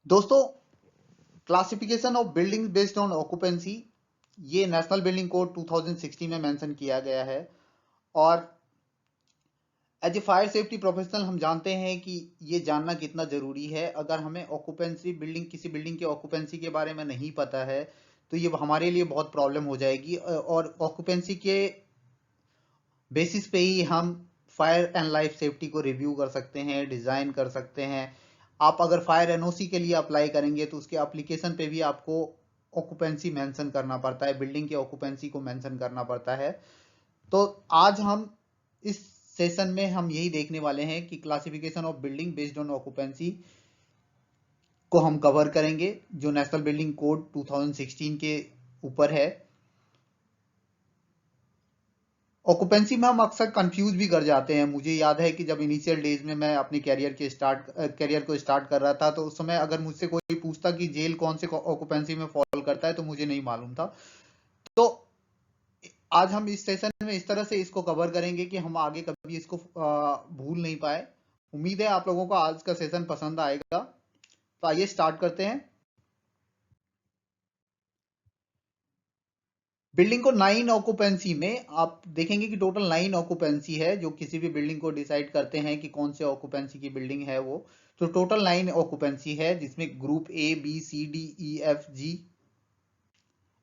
दोस्तों, classification of buildings based on occupancy ये national building code 2016 में मेंशन किया गया है। और as a fire safety professional हम जानते हैं कि ये जानना कितना जरूरी है। अगर हमें ऑक्यूपेंसी किसी बिल्डिंग के ऑक्यूपेंसी के बारे में नहीं पता है तो ये हमारे लिए बहुत प्रॉब्लम हो जाएगी। और ऑक्यूपेंसी के बेसिस पे ही हम फायर एंड लाइफ सेफ्टी को रिव्यू कर सकते हैं, डिजाइन कर सकते हैं। आप अगर फायर एनओसी के लिए अप्लाई करेंगे तो उसके एप्लीकेशन पे भी आपको ऑक्यूपेंसी मेंशन करना पड़ता है, बिल्डिंग के ऑक्यूपेंसी को मेंशन करना पड़ता है। तो आज हम इस सेशन में हम यही देखने वाले हैं कि classification of building based on occupancy को हम कवर करेंगे, जो नेशनल बिल्डिंग कोड 2016 के ऊपर है। ऑक्यूपेंसी में हम अक्सर कंफ्यूज भी कर जाते हैं। मुझे याद है कि जब इनिशियल डेज में मैं अपने कैरियर को स्टार्ट कर रहा था तो उस समय अगर मुझसे कोई पूछता कि जेल कौन से ऑक्यूपेंसी में फॉल करता है तो मुझे नहीं मालूम था। तो आज हम इस सेशन में इस तरह से इसको कवर करेंगे कि हम आगे कभी इसको भूल नहीं पाए। उम्मीद है आप लोगों को आज का सेशन पसंद आएगा। तो आइए स्टार्ट करते हैं। बिल्डिंग को 9 ऑक्यूपेंसी में आप देखेंगे कि टोटल 9 ऑक्यूपेंसी है, जो किसी भी बिल्डिंग को डिसाइड करते हैं कि कौन से ऑक्यूपेंसी की बिल्डिंग है वो। तो टोटल 9 ऑक्यूपेंसी है, जिसमें group A B C D E F G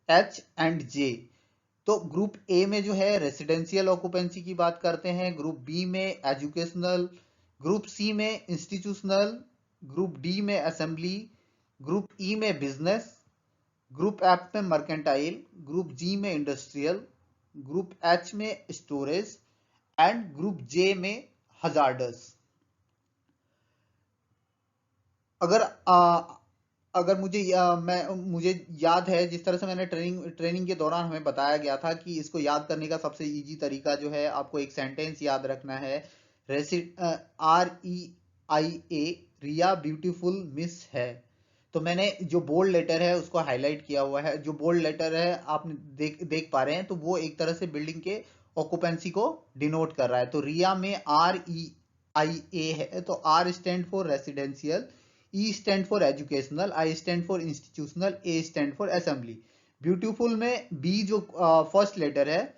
H and J. तो ग्रुप ए में जो है रेसिडेंशियल ऑक्यूपेंसी की बात करते हैं, ग्रुप बी में एजुकेशनल, ग्रुप सी में इंस्टीट्यूशनल, ग्रुप डी में असेंबली, ग्रुप ई में बिजनेस, ग्रुप एफ में मर्केंटाइल, ग्रुप जी में इंडस्ट्रियल, ग्रुप एच में स्टोरेज एंड ग्रुप जे में हजार्डस। अगर अगर मुझे याद है, जिस तरह से मैंने ट्रेनिंग के दौरान हमें बताया गया था कि इसको याद करने का सबसे इजी तरीका जो है, आपको एक सेंटेंस याद रखना है। REIA, रिया ब्यूटीफुल मिस है। तो मैंने जो बोल्ड लेटर है उसको हाईलाइट किया हुआ है। जो बोल्ड लेटर है आप देख पा रहे हैं, तो वो एक तरह से बिल्डिंग के ऑक्यूपेंसी को डिनोट कर रहा है। तो रिया में REIA है, तो R stand for residential, E stand for educational, I stand for institutional, A stand for assembly. Beautiful में B जो फर्स्ट लेटर है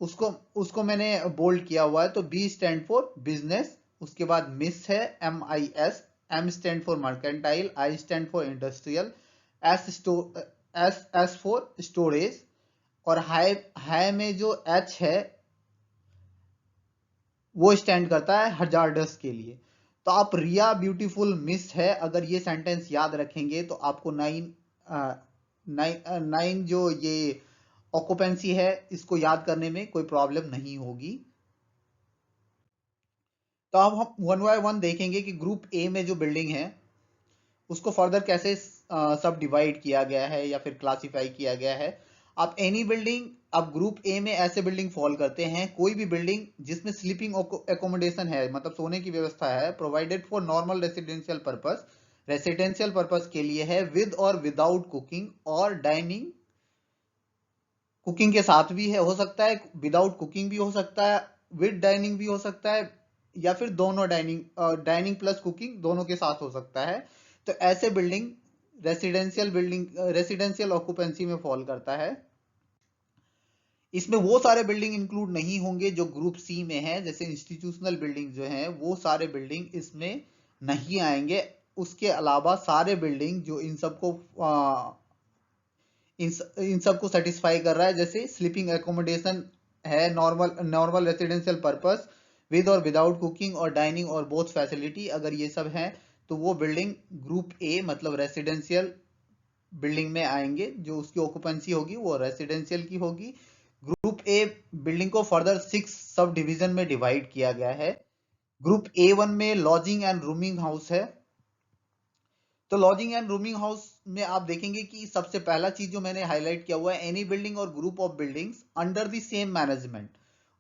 उसको उसको मैंने बोल्ड किया हुआ है। तो B स्टैंड फॉर बिजनेस, उसके बाद मिस है MIS, M stand for mercantile, I stand for industrial, S for storage, और हाई में जो H है वो स्टैंड करता है हजार्डस के लिए। तो आप रिया ब्यूटीफुल मिस है, अगर ये सेंटेंस याद रखेंगे तो आपको 9 जो ये ऑक्यूपेंसी है इसको याद करने में कोई प्रॉब्लम नहीं होगी। तो अब हम वन बाय वन देखेंगे कि ग्रुप ए में जो बिल्डिंग है उसको फर्दर कैसे सब डिवाइड किया गया है या फिर क्लासिफाई किया गया है। आप एनी बिल्डिंग, अब ग्रुप ए में ऐसे बिल्डिंग फॉल करते हैं, कोई भी बिल्डिंग जिसमें स्लीपिंग एकोमोडेशन है, मतलब सोने की व्यवस्था है, provided for normal residential purpose, residential purpose के लिए है, विद और विदाउट कुकिंग और डाइनिंग। कुकिंग के साथ भी है, हो सकता है विदाउट कुकिंग भी हो सकता है, विद डाइनिंग भी हो सकता है, या फिर दोनों डाइनिंग प्लस कुकिंग दोनों के साथ हो सकता है। तो ऐसे बिल्डिंग रेसिडेंशियल ऑक्यूपेंसी में फॉल करता है। इसमें वो सारे बिल्डिंग इंक्लूड नहीं होंगे जो ग्रुप सी में है, जैसे इंस्टीट्यूशनल बिल्डिंग जो है वो सारे बिल्डिंग इसमें नहीं आएंगे। उसके अलावा सारे बिल्डिंग जो इन सबको सेटिस्फाई कर रहा है, जैसे स्लीपिंग एकोमोडेशन है, नॉर्मल रेसिडेंशियल पर्पस, विद और विदाउट कुकिंग और डाइनिंग और बोथ फैसिलिटी, अगर ये सब है तो वो बिल्डिंग ग्रुप ए मतलब रेसिडेंशियल बिल्डिंग में आएंगे। जो उसकी ऑक्यूपेंसी होगी वो रेसिडेंशियल की होगी। ग्रुप ए बिल्डिंग को फर्दर 6 सब डिवीजन में डिवाइड किया गया है। ग्रुप A1 में लॉजिंग एंड रूमिंग हाउस है। तो लॉजिंग एंड रूमिंग हाउस में आप देखेंगे कि सबसे पहला चीज जो मैंने हाईलाइट किया हुआ है, एनी बिल्डिंग और group of buildings under the same management.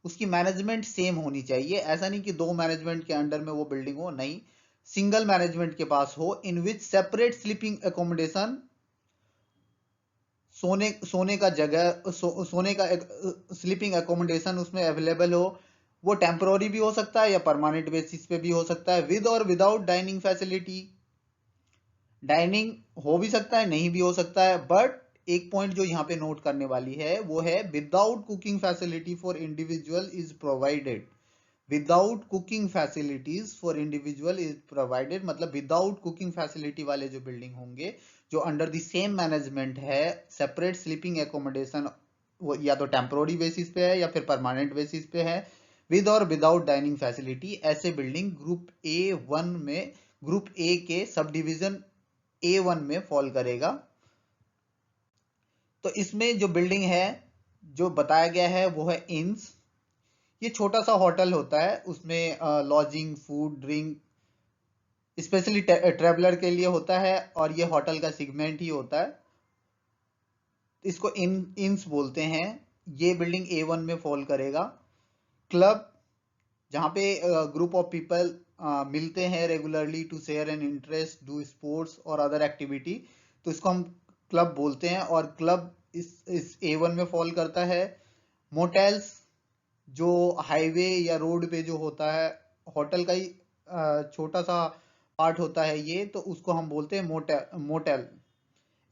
उसकी मैनेजमेंट सेम होनी चाहिए, ऐसा नहीं कि दो मैनेजमेंट के अंडर में वो बिल्डिंग हो, नहीं, सिंगल मैनेजमेंट के पास हो, इन विच सेपरेट स्लीपिंग एकोमोडेशन, सोने का जगह सोने का स्लीपिंग एकोमोडेशन उसमें अवेलेबल हो। वो टेम्पररी भी हो सकता है या परमानेंट बेसिस पे भी हो सकता है, विद और विदाउट डाइनिंग फैसिलिटी। डाइनिंग हो भी सकता है, नहीं भी हो सकता है, बट एक पॉइंट जो यहाँ पे नोट करने वाली है वो है without cooking facility for individual is provided. Without cooking facilities for individual is provided मतलब विदाउट कुकिंग फैसिलिटी वाले जो बिल्डिंग होंगे जो अंडर द सेम मैनेजमेंट है, सेपरेट स्लीपिंग एकोमोडेशन वो या तो टेम्पोररी बेसिस पे है या फिर परमानेंट बेसिस पे है, विद और विदाउट डाइनिंग फैसिलिटी, ऐसे बिल्डिंग ग्रुप ए के सब डिवीजन A1 में फॉल करेगा। तो इसमें जो बिल्डिंग है जो बताया गया है वो है इंस। ये छोटा सा होटल होता है, उसमें lodging, food, drink specially traveller के लिए होता है और ये होटल का सेगमेंट ही होता है, इसको इंस बोलते हैं। ये बिल्डिंग A1 में फॉल करेगा। क्लब, जहाँ पे ग्रुप ऑफ पीपल मिलते हैं regularly to share an interest, do sports और अदर एक्टिविटी, तो इसको हम क्लब बोलते हैं और क्लब इस A1 में फॉल करता है। मोटेल्स, जो हाईवे या रोड पे जो होता है, होटल का ही छोटा सा पार्ट होता है ये, तो उसको हम बोलते हैं motel.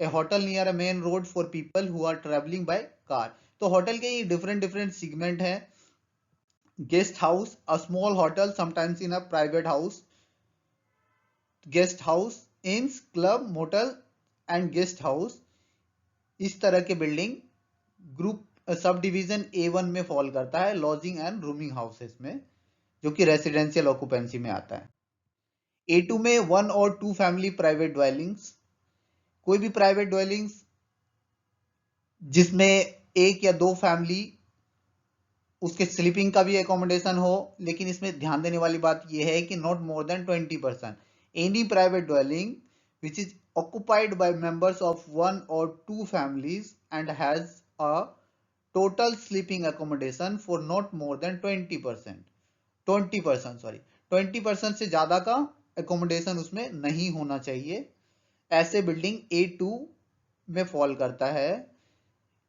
A hotel near a main road for people who are travelling by car. तो होटल के डिफरेंट डिफरेंट सेगमेंट है। Guest house, a small hotel sometimes in a private house, guest house, inns, club, motel and guest house, इस तरह के building group सब division A1 में fall करता है, लॉजिंग एंड रूमिंग हाउसेस में, जो कि रेसिडेंशियल ऑक्यूपेंसी में आता है। A2 में 1 और 2 फैमिली प्राइवेट ड्वेलिंग्स, कोई भी प्राइवेट ड्वेलिंग्स जिसमें एक या दो फैमिली, उसके स्लीपिंग का भी एकोमोडेशन हो, लेकिन इसमें ध्यान देने वाली बात यह है कि not more than 20%। Any private dwelling which is occupied by members of 1 or 2 families and has a total sleeping accommodation for not more than 20%, 20% sorry 20% से ज्यादा का एकोमोडेशन उसमें नहीं होना चाहिए, ऐसे बिल्डिंग A2 में फॉल करता है।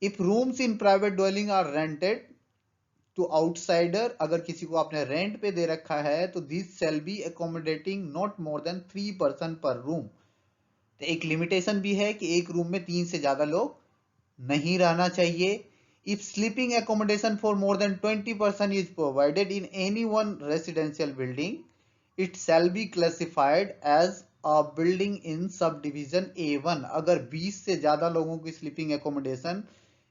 If rooms in private dwelling are rented to outsider, अगर किसी को आपने रेंट पे दे रखा है तो this shall be accommodating not more than 3% पर रूम। तो एक लिमिटेशन भी है कि एक रूम में 3 से ज्यादा लोग नहीं रहना चाहिए। If sleeping accommodation for more than 20% is provided in any one residential building, it shall be classified as a building in sub division A1। अगर 20 से ज्यादा लोगों की स्लीपिंग एकोमोडेशन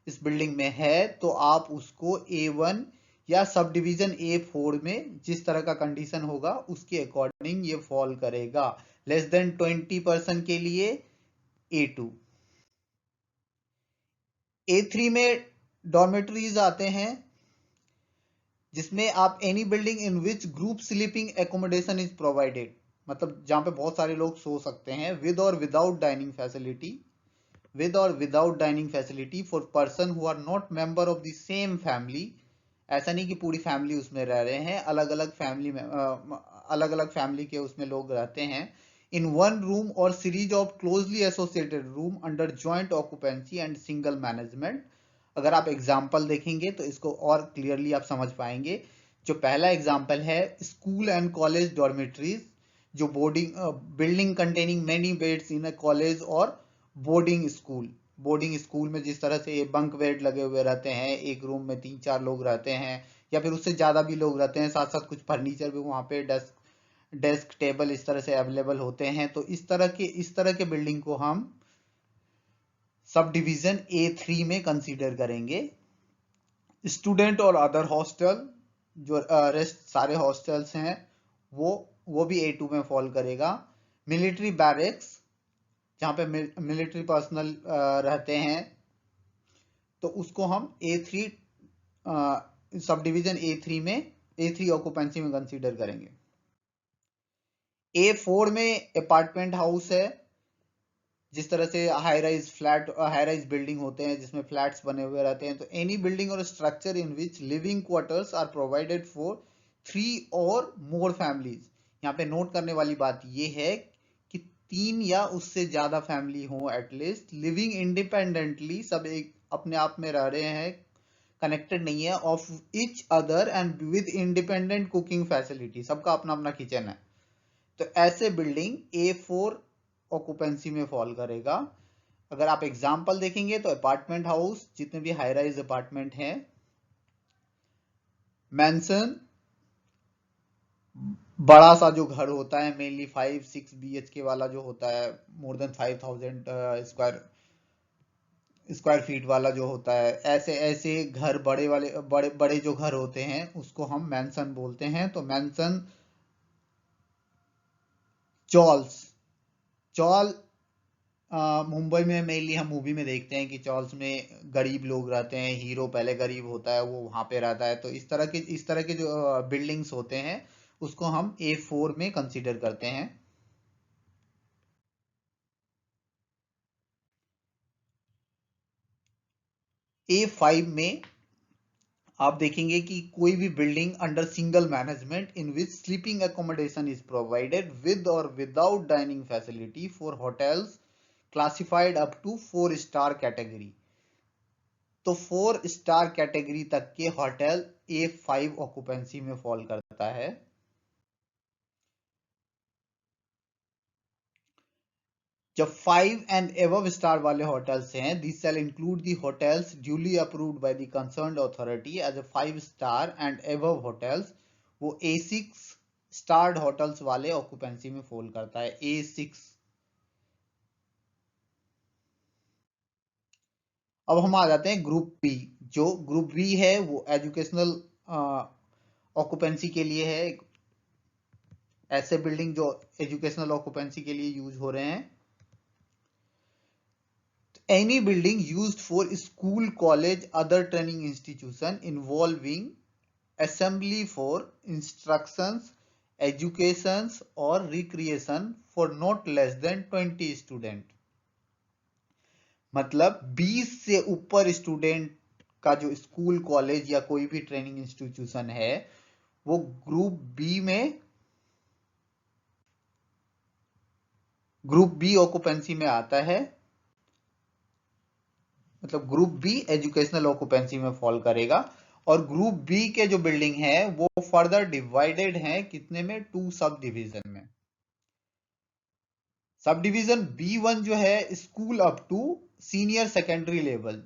इस बिल्डिंग में है तो आप उसको A1 या सब डिवीजन A4 में जिस तरह का कंडीशन होगा उसके अकॉर्डिंग ये फॉल करेगा। लेस देन 20% के लिए A2। A3 में डॉर्मेटरीज आते हैं, जिसमें आप any building in which group sleeping accommodation is provided, मतलब जहां पे बहुत सारे लोग सो सकते हैं, विद और विदाउट डाइनिंग फैसिलिटी, विद और without dining facility for person who are not member of the same family. ऐसा नहीं कि पूरी फैमिली उसमें रह रहे हैं, अलग अलग फैमिली के उसमें लोग रहते हैं। इन वन रूम और series of closely associated room under joint occupancy and single management. अगर आप एग्जाम्पल देखेंगे तो इसको और क्लियरली आप समझ पाएंगे। जो पहला एग्जाम्पल है, स्कूल एंड कॉलेज डॉर्मेटरीज, जो बिल्डिंग कंटेनिंग मेनी बेड्स इन अ कॉलेज और बोर्डिंग स्कूल में जिस तरह से बंक बेड लगे हुए रहते हैं, एक रूम में 3-4 लोग रहते हैं या फिर उससे ज्यादा भी लोग रहते हैं, साथ साथ कुछ फर्नीचर भी वहां पे डेस्क टेबल इस तरह से अवेलेबल होते हैं, तो इस तरह के बिल्डिंग को हम सब डिवीजन A3 में कंसीडर करेंगे। स्टूडेंट और अदर हॉस्टल, जो रेस्ट सारे हॉस्टल्स हैं, वो भी A2 में फॉल करेगा। मिलिट्री बैरक्स, जहाँ पे मिलिट्री पर्सनल रहते हैं, तो उसको हम A3 sub division A3 occupancy में कंसीडर करेंगे। A4 में अपार्टमेंट हाउस है, जिस तरह से हाई राइज बिल्डिंग होते हैं जिसमें फ्लैट्स बने हुए रहते हैं, तो एनी बिल्डिंग और structure in which living quarters are provided for 3 और मोर फैमिलीज। यहाँ पे नोट करने वाली बात ये है कि 3 या उससे ज्यादा फैमिली हो एटलीस्ट, लिविंग इंडिपेंडेंटली, सब एक अपने आप में रह रहे हैं, कनेक्टेड नहीं है, of each other and with independent cooking facility, सबका अपना अपना किचन है। तो ऐसे बिल्डिंग A4 ऑक्यूपेंसी में फॉल करेगा। अगर आप एग्जाम्पल देखेंगे तो अपार्टमेंट हाउस, जितने भी हाई राइज अपार्टमेंट हैं, मैंसन, बड़ा सा जो घर होता है मेनली 5-6 BHK वाला जो होता है, मोर देन 5000 स्क्वायर फीट वाला जो होता है, ऐसे ऐसे घर, बड़े वाले बड़े बड़े जो घर होते हैं उसको हम मैंसन बोलते हैं। तो मैंसन, चॉल्स, चॉल मुंबई में मेनली हम मूवी में देखते हैं कि चॉल्स में गरीब लोग रहते हैं, हीरो पहले गरीब होता है, वो वहां पे रहता है। तो इस तरह के जो बिल्डिंग्स होते हैं उसको हम A4 में कंसीडर करते हैं। A5 में आप देखेंगे कि कोई भी building under single management in which sleeping accommodation is provided with और without dining facility for hotels classified up to 4 star category. तो 4 स्टार कैटेगरी तक के होटल A5 ऑक्यूपेंसी में फॉल करता है। जब 5 एंड एबव स्टार वाले होटल्स हैं, this shall include the hotels duly approved by the concerned authority as a 5 star and above hotels, वो A6 स्टार्ड होटल्स वाले ऑक्यूपेंसी में फॉल करता है, A6। अब हम आ जाते हैं ग्रुप बी। जो ग्रुप बी है वो एजुकेशनल ऑक्यूपेंसी के लिए है, ऐसे बिल्डिंग जो एजुकेशनल ऑक्यूपेंसी के लिए यूज हो रहे हैं। Any building used for school, college, other training institution involving assembly for instructions, educations or recreation for not less than 20 student। मतलब 20 से ऊपर स्टूडेंट का जो स्कूल, कॉलेज या कोई भी ट्रेनिंग इंस्टीट्यूशन है वो ग्रुप बी ऑक्यूपेंसी में आता है। मतलब ग्रुप बी एजुकेशनल ऑक्यूपेंसी में फॉल करेगा। और ग्रुप बी के जो बिल्डिंग है वो फर्दर डिवाइडेड है कितने में, 2 सब डिवीजन में। सब डिवीजन B1 जो है school up to senior secondary level,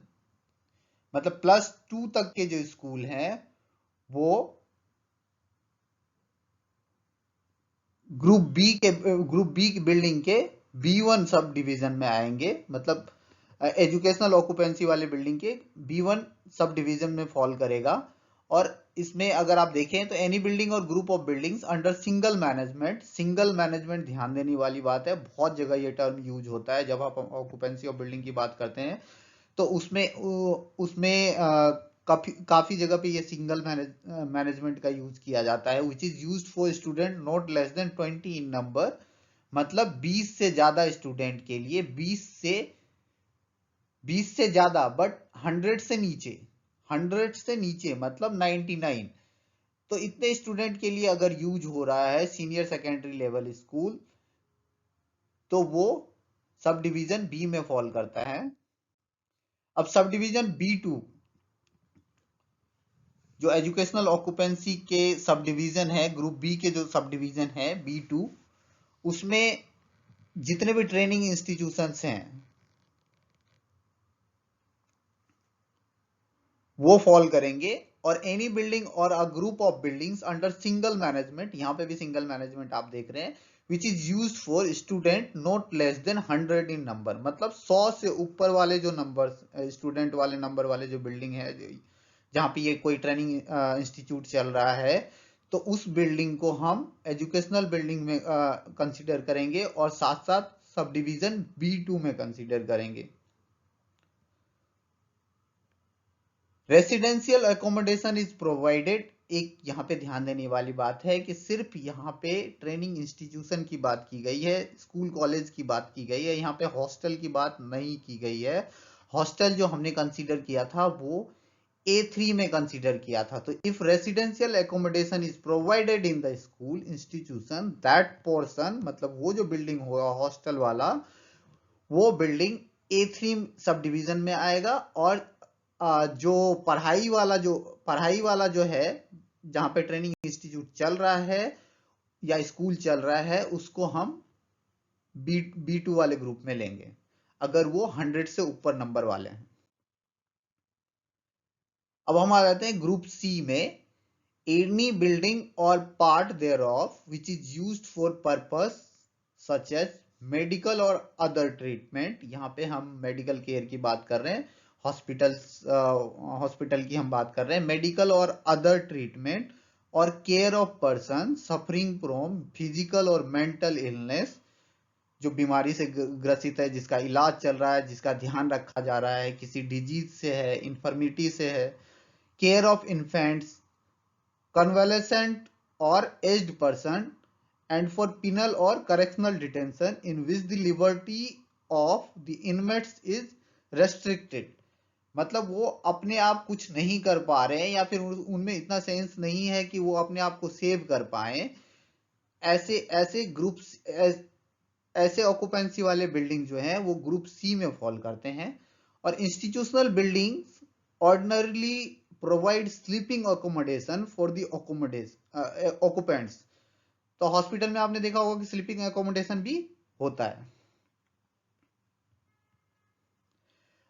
मतलब +2 तक के जो स्कूल हैं वो ग्रुप बी की बिल्डिंग के B1 सब डिवीजन में आएंगे। मतलब एजुकेशनल ऑक्यूपेंसी वाले बिल्डिंग के B1 सब डिवीजन में फॉल करेगा। और इसमें अगर आप देखें तो एनी बिल्डिंग और group of buildings under single management, single management ध्यान देने वाली बात है, बहुत जगह ये टर्म यूज होता है जब आप ऑक्यूपेंसी ऑफ बिल्डिंग की बात करते हैं। तो उसमें उसमें काफी जगह पे ये सिंगल मैनेजमेंट का यूज किया जाता है, विच is used for student not less than 20 in number. मतलब 20 से ज्यादा स्टूडेंट के लिए, 20 से ज्यादा बट 100 से नीचे मतलब 99। तो इतने स्टूडेंट के लिए अगर यूज हो रहा है सीनियर सेकेंडरी लेवल स्कूल तो वो सब डिवीजन बी में फॉल करता है। अब सब डिवीजन B2 जो एजुकेशनल ऑक्यूपेंसी के सब डिवीजन है, ग्रुप बी के जो सब डिवीजन है B2, उसमें जितने भी ट्रेनिंग इंस्टीट्यूशंस हैं वो फॉल करेंगे। और एनी बिल्डिंग और a group of buildings under single management, यहां पे भी सिंगल मैनेजमेंट आप देख रहे हैं, विच is used for student not less than 100 in number. मतलब 100 से ऊपर वाले जो नंबर, स्टूडेंट वाले नंबर वाले जो बिल्डिंग है, जहां पे ये कोई ट्रेनिंग इंस्टीट्यूट चल रहा है, तो उस बिल्डिंग को हम एजुकेशनल बिल्डिंग में कंसीडर करेंगे और साथ साथ सब डिवीजन B2 में कंसीडर करेंगे। रेसिडेंशियल एकोमोडेशन इज प्रोवाइडेड, एक यहाँ पे ध्यान देने वाली बात है कि सिर्फ यहाँ पे ट्रेनिंग इंस्टीट्यूशन की बात की गई है, स्कूल कॉलेज की बात की गई है, यहाँ पे हॉस्टल की बात नहीं की गई है। हॉस्टल जो हमने कंसीडर किया था वो A3 में कंसीडर किया था। तो if residential accommodation is provided in the school institution, that portion, मतलब वो जो बिल्डिंग होगा हॉस्टल वाला, वो बिल्डिंग A3 सब डिवीजन में आएगा। और जो पढ़ाई वाला जो है, जहां पे ट्रेनिंग इंस्टीट्यूट चल रहा है या स्कूल चल रहा है, उसको हम B2 वाले ग्रुप में लेंगे अगर वो 100 से ऊपर नंबर वाले हैं। अब हम आ जाते हैं ग्रुप सी में, एनी बिल्डिंग और part thereof which is used for purpose such as medical और अदर ट्रीटमेंट। यहाँ पे हम मेडिकल केयर की बात कर रहे हैं, हॉस्पिटल की हम बात कर रहे हैं, मेडिकल और अदर ट्रीटमेंट और care of person suffering from physical और मेंटल इलनेस, जो बीमारी से ग्रसित है, जिसका इलाज चल रहा है, जिसका ध्यान रखा जा रहा है, किसी डिजीज से है, इंफर्मिटी से है, care of infants, convalescent or aged person, and for penal or correctional detention in which the liberty of the inmates is restricted। मतलब वो अपने आप कुछ नहीं कर पा रहे हैं या फिर उनमें इतना सेंस नहीं है कि वो अपने आप को सेव कर पाए, ऐसे ऐसे ग्रुप्स, ऐसे ऑक्यूपेंसी वाले बिल्डिंग जो हैं वो ग्रुप सी में फॉल करते हैं। और institutional buildings ordinarily provide sleeping accommodation for the occupants. तो हॉस्पिटल में आपने देखा होगा कि स्लीपिंग अकोमोडेशन भी होता है।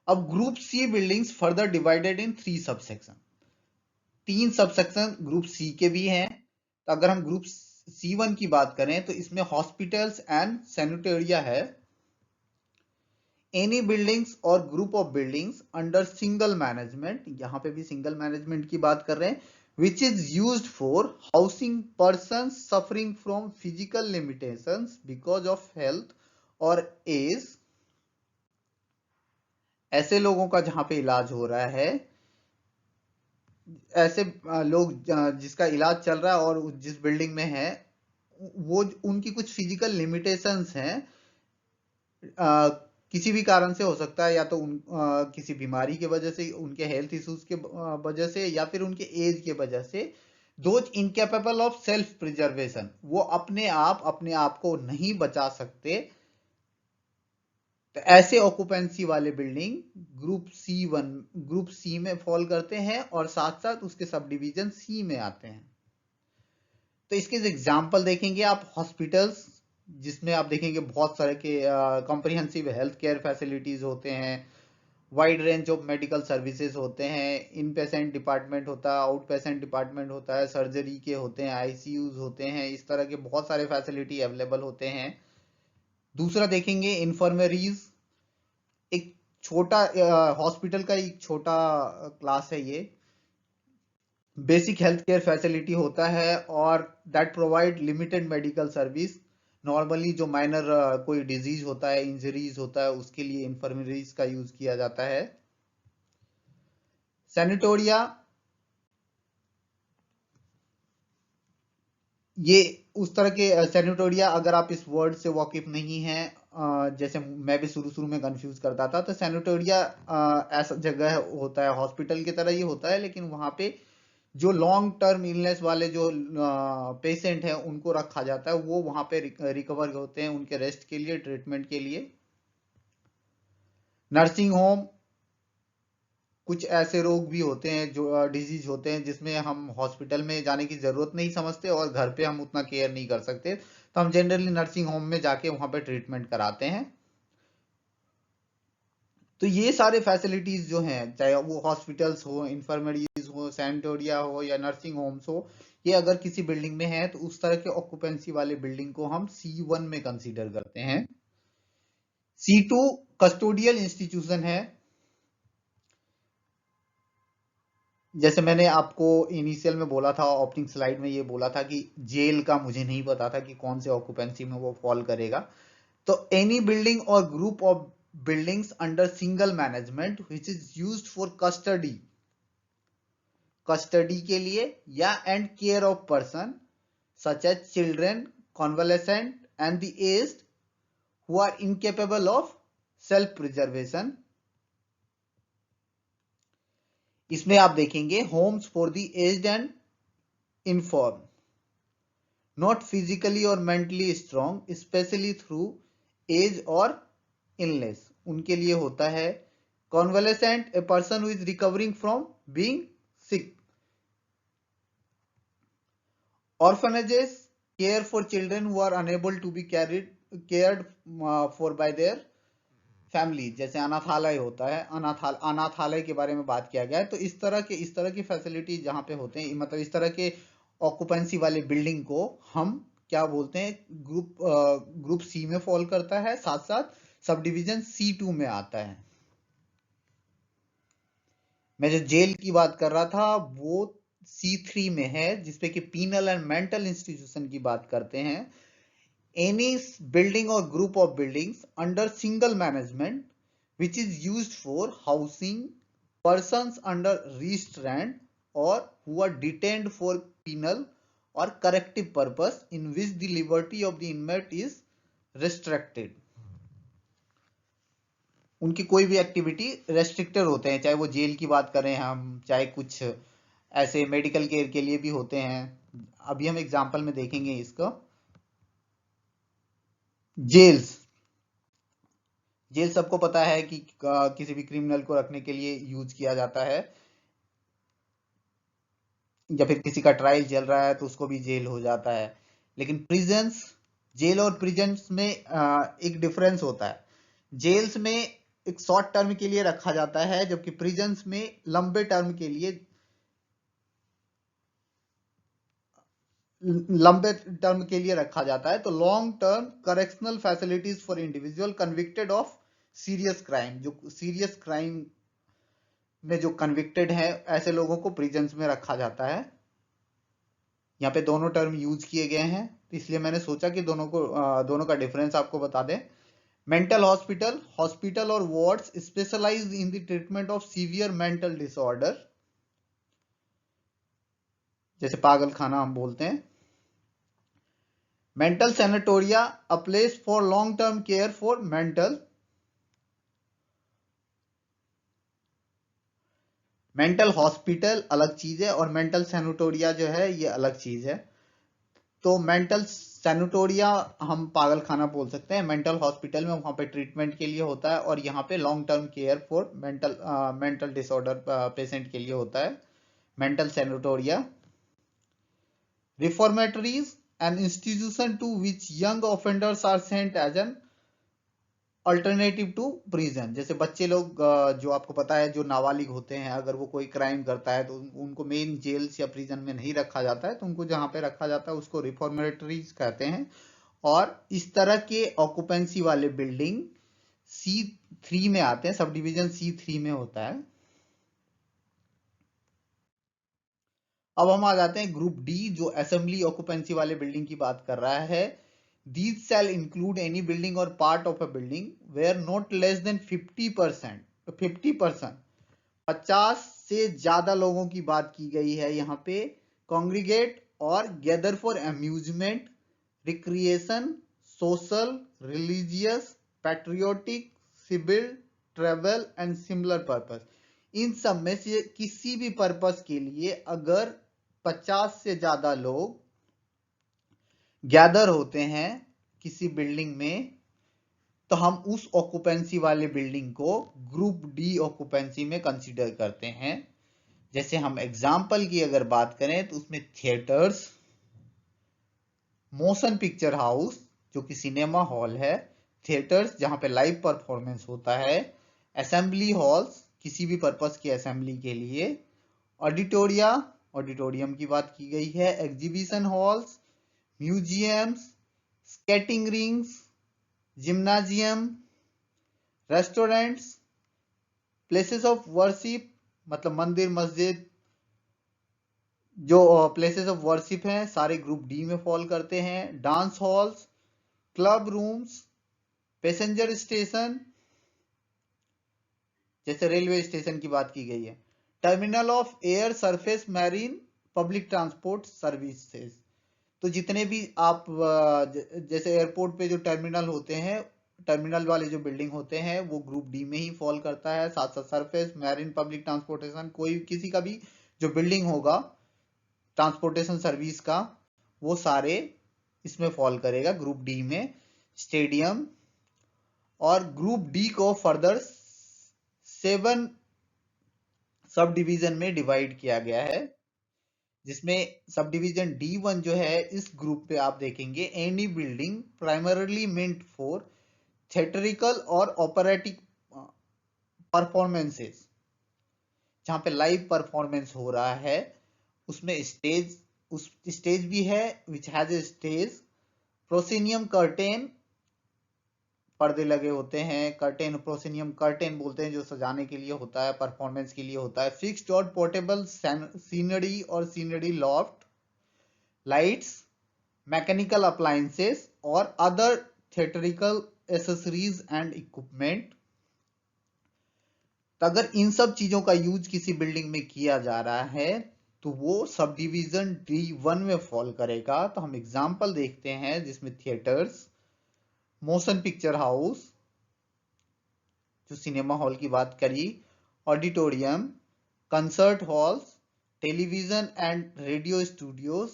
अब group C buildings further divided in 3 subsection, 3 subsection group C के भी हैं। तो अगर हम ग्रुप C1 की बात करें तो इसमें हॉस्पिटल्स एंड सैनिटोरिया है, एनी बिल्डिंग्स और group of buildings under single management, यहां पे भी सिंगल मैनेजमेंट की बात कर रहे हैं, विच is used for housing person suffering from physical limitations because of health और एज। ऐसे लोगों का जहां पे इलाज हो रहा है, ऐसे लोग जिसका इलाज चल रहा है और जिस बिल्डिंग में है, वो उनकी कुछ फिजिकल लिमिटेशंस हैं, किसी भी कारण से हो सकता है, या तो किसी बीमारी की वजह से, उनके हेल्थ इश्यूज के वजह से, या फिर उनके एज के वजह से, those incapable of self preservation, वो अपने आप को नहीं बचा सकते। तो ऐसे ऑक्यूपेंसी वाले बिल्डिंग ग्रुप सी में फॉल करते हैं और साथ साथ उसके सब डिवीजन सी में आते हैं। तो इसके एग्जाम्पल देखेंगे आप, हॉस्पिटल्स जिसमें आप देखेंगे बहुत सारे के कॉम्प्रिहेंसिव हेल्थ केयर फैसिलिटीज होते हैं, wide range of medical services होते हैं, इन पेशेंट डिपार्टमेंट होता है, आउट पेशेंट डिपार्टमेंट होता है, सर्जरी के होते हैं, आईसीयूज होते हैं, इस तरह के बहुत सारे फैसिलिटी अवेलेबल होते हैं। दूसरा देखेंगे इन्फर्मरीज, एक छोटा हॉस्पिटल का एक छोटा क्लास है ये, बेसिक हेल्थ केयर फैसिलिटी होता है और that provide limited medical service. Normally जो माइनर कोई डिजीज होता है, इंजरीज होता है, उसके लिए इंफर्मरीज का यूज किया जाता है। सैनिटोरिया, ये उस तरह के सैनिटोरिया, अगर आप इस वर्ड से वाकिफ नहीं हैं, जैसे मैं भी शुरू में कंफ्यूज करता था, तो सैनिटोरिया ऐसा जगह होता है, हॉस्पिटल की तरह ही होता है, लेकिन वहां पे जो लॉन्ग टर्म इलनेस वाले जो पेशेंट हैं उनको रखा जाता है, वो वहां पे रिकवर होते हैं उनके रेस्ट के लिए, ट्रीटमेंट के लिए। नर्सिंग होम, कुछ ऐसे रोग भी होते हैं, जो डिजीज होते हैं जिसमें हम हॉस्पिटल में जाने की जरूरत नहीं समझते और घर पे हम उतना केयर नहीं कर सकते, तो हम जनरली नर्सिंग होम में जाके वहां पे ट्रीटमेंट कराते हैं। तो ये सारे फैसिलिटीज जो हैं, चाहे वो हॉस्पिटल्स हो, इंफर्मरीज हो, सैनिटोरिया हो या नर्सिंग होम्स हो, ये अगर किसी बिल्डिंग में है तो उस तरह के ऑक्यूपेंसी वाले बिल्डिंग को हम C1 में कंसीडर करते हैं। C2 कस्टोडियल इंस्टीट्यूशन है। जैसे मैंने आपको इनिशियल में बोला था, ओपनिंग स्लाइड में ये बोला था कि जेल का मुझे नहीं पता था कि कौन से ऑक्यूपेंसी में वो फॉल करेगा। तो एनी बिल्डिंग और group of buildings under single management which is used for custody के लिए या and care of person such as children, convalescent and the aged who are incapable of self preservation. इसमें आप देखेंगे homes for the aged and infirm, not physically और mentally strong specially through age और illness, उनके लिए होता है। Convalescent, a person who is recovering from being sick. Orphanages, care for children who are unable to be carried cared for by their family, जैसे अनाथालय होता है, अनाथालय के बारे में बात किया गया है। तो इस तरह की फैसिलिटी जहाँ पे होते हैं, मतलब इस तरह के ऑक्यूपेंसी वाले बिल्डिंग को हम क्या बोलते हैं, ग्रुप सी में फॉल करता है, साथ साथ सब डिवीजन C2 में आता है। मैं जो जेल की बात कर रहा था वो C3 में है, जिसपे कि पीनल एंड मेंटल इंस्टीट्यूशन की बात करते हैं। एनी बिल्डिंग और group of buildings under single management which is used for housing persons under restraint or who are detained for penal or corrective purpose in which the liberty of the inmate is restricted। उनकी कोई भी activity restricted होते हैं, चाहे वो jail की बात करें हम, चाहे कुछ ऐसे मेडिकल केयर के लिए भी होते हैं। अभी हम एग्जांपल में देखेंगे इसको। जेल्स, जेल सबको पता है कि किसी भी क्रिमिनल को रखने के लिए यूज किया जाता है, या फिर किसी का ट्रायल चल रहा है तो उसको भी जेल हो जाता है। लेकिन प्रिजन्स, जेल और प्रिजन्स में एक डिफरेंस होता है। जेल्स में एक शॉर्ट टर्म के लिए रखा जाता है, जबकि प्रिजन्स में लंबे टर्म के लिए, रखा जाता है। तो long term correctional facilities for individual convicted of serious crime, जो सीरियस क्राइम में जो कन्विक्टेड है, ऐसे लोगों को प्रिजन्स में रखा जाता है। यहाँ पे दोनों टर्म यूज किए गए हैं, तो इसलिए मैंने सोचा कि दोनों का डिफरेंस आपको बता दें। मेंटल हॉस्पिटल, हॉस्पिटल और wards specialised in the treatment of severe mental disorder, जैसे पागल खाना हम बोलते हैं। Mental sanitoria, a place for long term care for mental hospital अलग चीज है, और मेंटल सैनिटोरिया जो है ये अलग चीज है। तो मेंटल सैनिटोरिया हम पागल खाना बोल सकते हैं, मेंटल हॉस्पिटल में वहां पे ट्रीटमेंट के लिए होता है, और यहाँ पे long term care for mental disorder patient के लिए होता है mental sanitoria. Reformatories, an institution to which young offenders are sent as an alternative to prison, जैसे बच्चे लोग जो आपको पता है जो नाबालिग होते हैं, अगर वो कोई क्राइम करता है तो उनको मेन जेल्स या प्रिजन में नहीं रखा जाता है, तो उनको जहाँ पे रखा जाता है उसको रिफॉर्मेटरीज कहते हैं। और इस तरह के ऑक्यूपेंसी वाले बिल्डिंग C3 में आते हैं, सब डिवीजन C3 में होता है। अब हम आ जाते हैं ग्रुप डी, जो असेंबली ऑक्यूपेंसी वाले बिल्डिंग की बात कर रहा है। These shall include any building or part of a building where not less than 50%, 50 से ज्यादा लोगों की बात की गई है यहाँ पे, कॉन्ग्रीगेट और gather for amusement, recreation, social, religious, patriotic, civil, travel and similar purpose. इन सब में से किसी भी पर्पस के लिए अगर 50 से ज्यादा लोग गैदर होते हैं किसी बिल्डिंग में, तो हम उस ऑक्यूपेंसी वाले बिल्डिंग को ग्रुप डी ऑक्यूपेंसी में कंसीडर करते हैं। जैसे हम एग्जाम्पल की अगर बात करें तो उसमें थिएटर्स, मोशन पिक्चर हाउस जो कि सिनेमा हॉल है, थिएटर्स जहां पे लाइव परफॉर्मेंस होता है, असेंबली हॉल्स किसी भी पर्पस की असेंबली के लिए, ऑडिटोरिया, ऑडिटोरियम की बात की गई है, exhibition halls, museums, skating rings, gymnasium, restaurants, places of worship, मतलब मंदिर मस्जिद, जो प्लेसेस ऑफ वर्शिप हैं सारे ग्रुप डी में फॉल करते हैं, dance halls, club rooms, passenger station, जैसे रेलवे स्टेशन की बात की गई है, terminal of air surface marine public transport services. तो जितने भी आप जैसे एयरपोर्ट पे जो टर्मिनल होते हैं, टर्मिनल वाले जो बिल्डिंग होते हैं वो ग्रुप डी में ही फॉल करता है। साथ साथ सरफेस मैरीन पब्लिक ट्रांसपोर्टेशन, कोई किसी का भी जो बिल्डिंग होगा ट्रांसपोर्टेशन सर्विस का, वो सारे इसमें फॉल करेगा ग्रुप डी में। स्टेडियम, और ग्रुप डी को फर्दर 7 सब डिवीजन में डिवाइड किया गया है। जिसमें सब डिवीजन D1 जो है, इस ग्रुप पे आप देखेंगे any building primarily meant for theatrical और ऑपरेटिक परफॉर्मेंसेस, जहां पे लाइव परफॉर्मेंस हो रहा है, उसमें उस स्टेज भी है which has a stage, proscenium curtain, पर्दे लगे होते हैं, कर्टेन प्रोसिनियम कर्टेन बोलते हैं, जो सजाने के लिए होता है, परफॉर्मेंस के लिए होता है, फिक्स्ड और पोर्टेबल सीनरी और scenery loft, lights, mechanical appliances और other theatrical accessories and equipment. तो अगर इन सब चीजों का यूज किसी बिल्डिंग में किया जा रहा है तो वो सब डिवीजन D1 में फॉल करेगा। तो हम एग्जांपल देखते हैं जिसमें थिएटर्स, मोशन पिक्चर हाउस जो सिनेमा हॉल की बात करी, auditorium, concert halls, television and radio studios,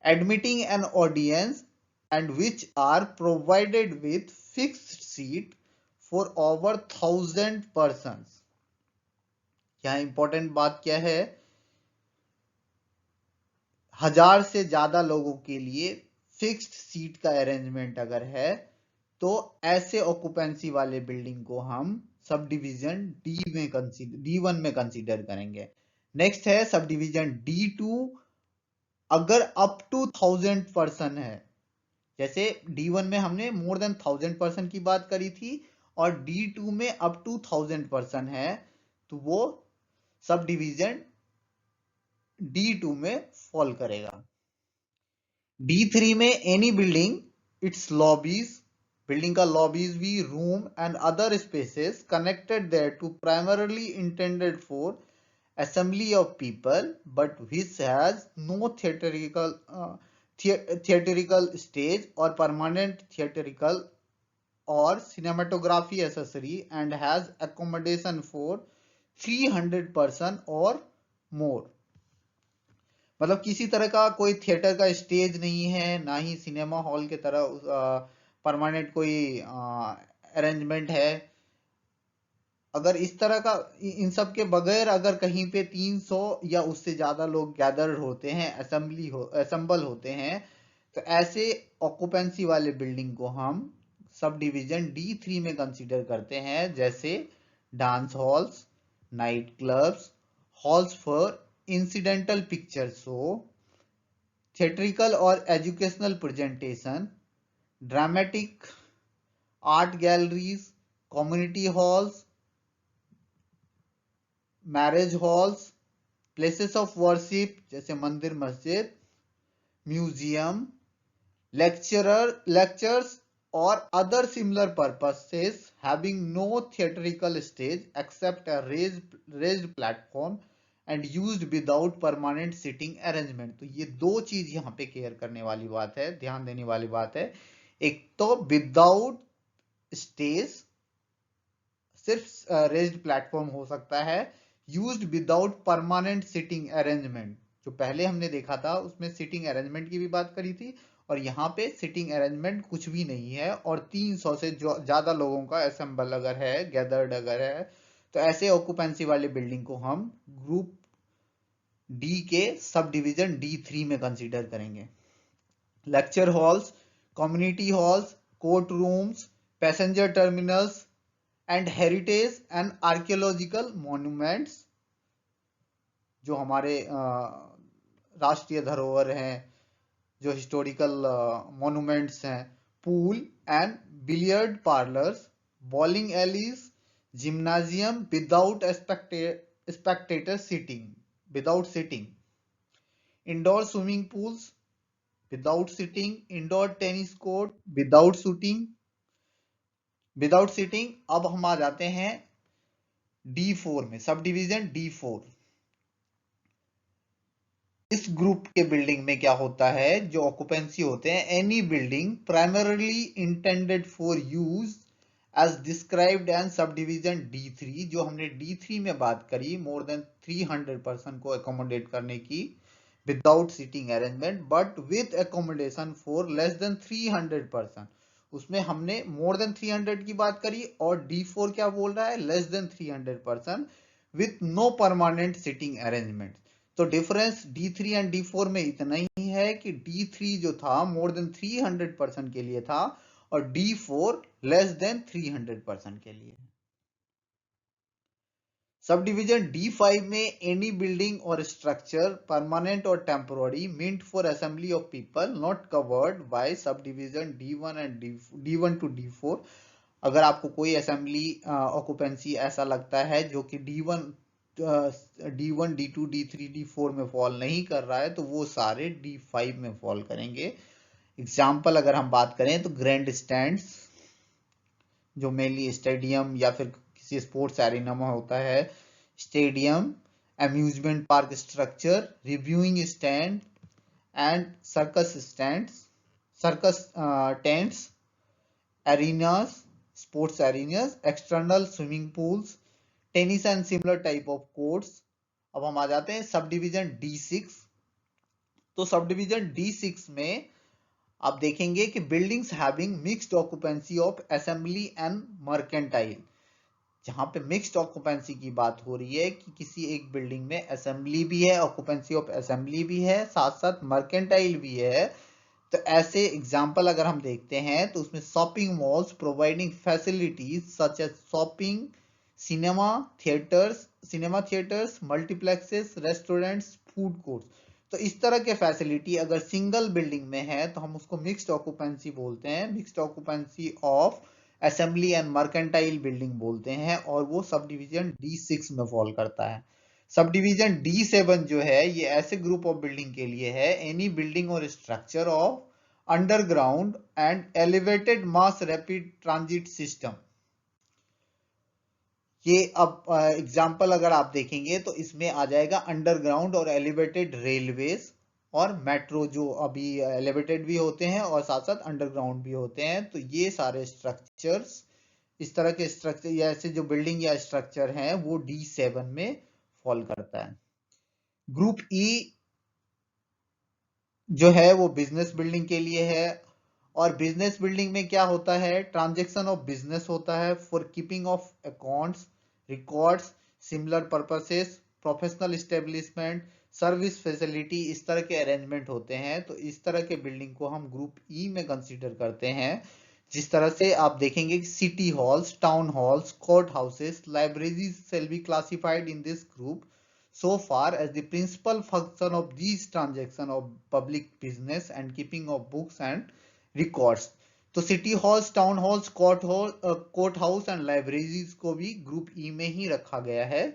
admitting an audience and which are provided with fixed seat for over 1000 persons। यहाँ इंपॉर्टेंट बात क्या है, 1000 से ज्यादा लोगों के लिए फिक्स्ड सीट का अरेंजमेंट अगर है तो ऐसे ऑक्यूपेंसी वाले बिल्डिंग को हम सब डिवीजन D1 में कंसीडर करेंगे। नेक्स्ट है सब डिवीजन D2। अगर अप टू 1000 पर्सन है, जैसे D1 में हमने मोर देन 1000 पर्सन की बात करी थी और D2 में अप टू 1000 पर्सन है, तो वो सब डिवीजन D2 में फॉल करेगा। D3 में any building, its lobbies, building का लॉबीज भी, room and other spaces connected thereto primarily intended for assembly of people but which has no theatrical stage or permanent theatrical or cinematography accessory and has accommodation for 300 person or more। मतलब किसी तरह का कोई theatre का stage नहीं है, ना ही cinema hall के तरह परमानेंट कोई अरेंजमेंट है। अगर इस तरह का इन सब के बगैर अगर कहीं पे 300 या उससे ज्यादा लोग गैदर्ड होते हैं, असेंबल होते हैं, तो ऐसे ऑक्यूपेंसी वाले बिल्डिंग को हम सब डिवीजन D3 में कंसीडर करते हैं, जैसे dance halls, night clubs, halls for incidental picture show, theatrical और educational presentation, dramatic, art galleries, community halls, marriage halls, places of worship जैसे मंदिर मस्जिद, museum, lectures or other similar purposes having no theatrical stage except a raised platform and used without permanent sitting arrangement। तो ये दो चीज यहाँ पे care करने वाली बात है, ध्यान देने वाली बात है। एक तो विदाउट स्टेज, सिर्फ रेज्ड प्लेटफॉर्म हो सकता है, used without permanent sitting arrangement, जो पहले हमने देखा था उसमें सिटिंग अरेंजमेंट की भी बात करी थी, और यहाँ पे सिटिंग अरेंजमेंट कुछ भी नहीं है, और 300 से ज्यादा लोगों का असेंबल अगर है, गैदर्ड अगर है, तो ऐसे ऑक्यूपेंसी वाले बिल्डिंग को हम ग्रुप डी के सब डिवीजन D3 में कंसीडर करेंगे। Lecture halls, community halls, court rooms, passenger terminals and heritage and archaeological monuments, जो हमारे राष्ट्रीय धरोहर हैं, जो हिस्टोरिकल मॉन्यूमेंट्स हैं, pool and billiard parlours, bowling allies, gymnasium without Spectator sitting, without sitting, indoor swimming pools without sitting, indoor tennis court without sitting. अब हम आ जाते हैं D4 में, सब डिवीजन D4। इस ग्रुप के बिल्डिंग में क्या होता है, जो ऑक्यूपेंसी होते हैं, any building primarily intended for use as described and sub division D3, जो हमने D3 में बात करी, मोर देन 300 पर्सन को अकोमोडेट करने की without seating arrangement but with accommodation for less than 300 person. उसमें हमने मोर देन 300 की बात करी, और D4 क्या बोल रहा है, less than 300 person with no permanent sitting arrangement. तो डिफरेंस D3 एंड D4 में इतना ही है कि D3 जो था मोर देन 300% के लिए था और D4 लेस देन 300% के लिए। सब डिवीजन D5 में एनी बिल्डिंग और structure permanent or temporary meant for assembly of people not covered by sub division D1 and D1 to D4। अगर आपको कोई असेंबली ऑक्यूपेंसी ऐसा लगता है जो कि D1, D2, D3, D4 में फॉल नहीं कर रहा है तो वो सारे D5 में फॉल करेंगे। एग्जाम्पल अगर हम बात करें तो ग्रैंड स्टैंड्स, जो मेनली स्टेडियम या फिर किसी स्पोर्ट्स एरिना में होता है, stadium, amusement park structure, reviewing stand and circus stands, circus tents, arenas, sports arenas, external swimming pools, tennis and similar type of courts. अब हम आ जाते हैं सब डिवीजन D6। तो सब डिवीजन D6 में आप देखेंगे कि buildings having mixed occupancy of assembly and mercantile. जहां पे मिक्स्ड ऑक्यूपेंसी की बात हो रही है कि किसी एक बिल्डिंग में असेंबली भी है, ऑक्यूपेंसी ऑफ असेंबली भी है, साथ साथ मर्केंटाइल भी है। तो ऐसे एग्जाम्पल अगर हम देखते हैं तो उसमें shopping malls providing facilities such as shopping, cinema theatres, multiplexes, restaurants, food courts. तो इस तरह के फैसिलिटी अगर सिंगल बिल्डिंग में है तो हम उसको मिक्स्ड ऑक्यूपेंसी बोलते हैं, mixed occupancy of assembly and mercantile building बोलते हैं, और वो सब डिवीजन D6 में फॉल करता है। सब डिवीजन D7 जो है ये ऐसे ग्रुप ऑफ बिल्डिंग के लिए है, एनी बिल्डिंग और structure of underground and elevated mass rapid transit system. ये अब एग्जाम्पल अगर आप देखेंगे तो इसमें आ जाएगा अंडरग्राउंड और एलिवेटेड रेलवेज और मेट्रो, जो अभी एलिवेटेड भी होते हैं और साथ साथ अंडरग्राउंड भी होते हैं। तो ये सारे स्ट्रक्चर्स, इस तरह के स्ट्रक्चर या ऐसे जो बिल्डिंग या स्ट्रक्चर हैं वो D7 में फॉल करता है। ग्रुप E जो है वो बिजनेस बिल्डिंग के लिए है, और बिजनेस बिल्डिंग में क्या होता है, ट्रांजैक्शन ऑफ बिजनेस होता है for keeping of accounts, records, similar purposes, professional establishment, service facility, इस तरह के अरेंजमेंट होते हैं। तो इस तरह के बिल्डिंग को हम ग्रुप ई में कंसीडर करते हैं। जिस तरह से आप देखेंगे कि city halls, town halls, court houses, libraries shall be classified in this group so far as the principal function of these transactions of public business and keeping of books and records। तो city halls, town halls, court house and libraries को भी group ई में ही रखा गया है।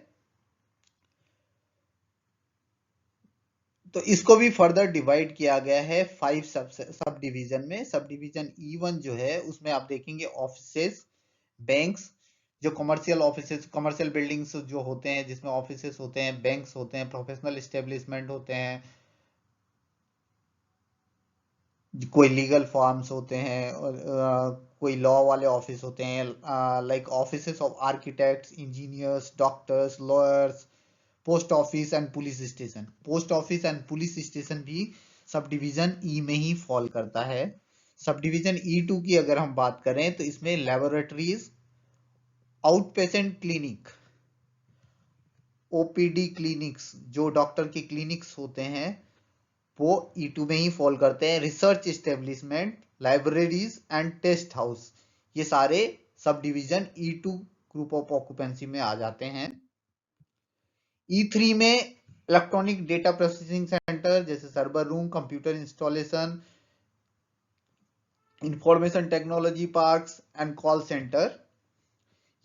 तो इसको भी फर्दर डिवाइड किया गया है 5 सब डिवीजन में। सब डिवीजन E1 जो है उसमें आप देखेंगे ऑफिसेस, बैंक्स, जो कमर्शियल ऑफिसेस, कमर्शियल बिल्डिंग्स जो होते हैं जिसमें ऑफिसेस होते हैं, बैंक्स होते हैं, प्रोफेशनल एस्टेब्लिशमेंट होते हैं, कोई लीगल फॉर्म्स होते हैं, और कोई लॉ वाले ऑफिस होते हैं, like offices of architects, engineers, doctors, lawyers, post office and police station. Post office and police station भी सब डिवीजन ई में ही फॉल करता है। सब डिवीजन E2 की अगर हम बात करें तो इसमें laboratories, out patient clinic, OPD clinics, जो डॉक्टर के क्लिनिक्स होते हैं वो E2 में ही फॉल करते हैं। Research establishment, libraries and test house, ये सारे sub division E2 group of occupancy में आ जाते हैं। E3 में इलेक्ट्रॉनिक डेटा प्रोसेसिंग सेंटर जैसे server room, computer installation, information technology parks and call centre,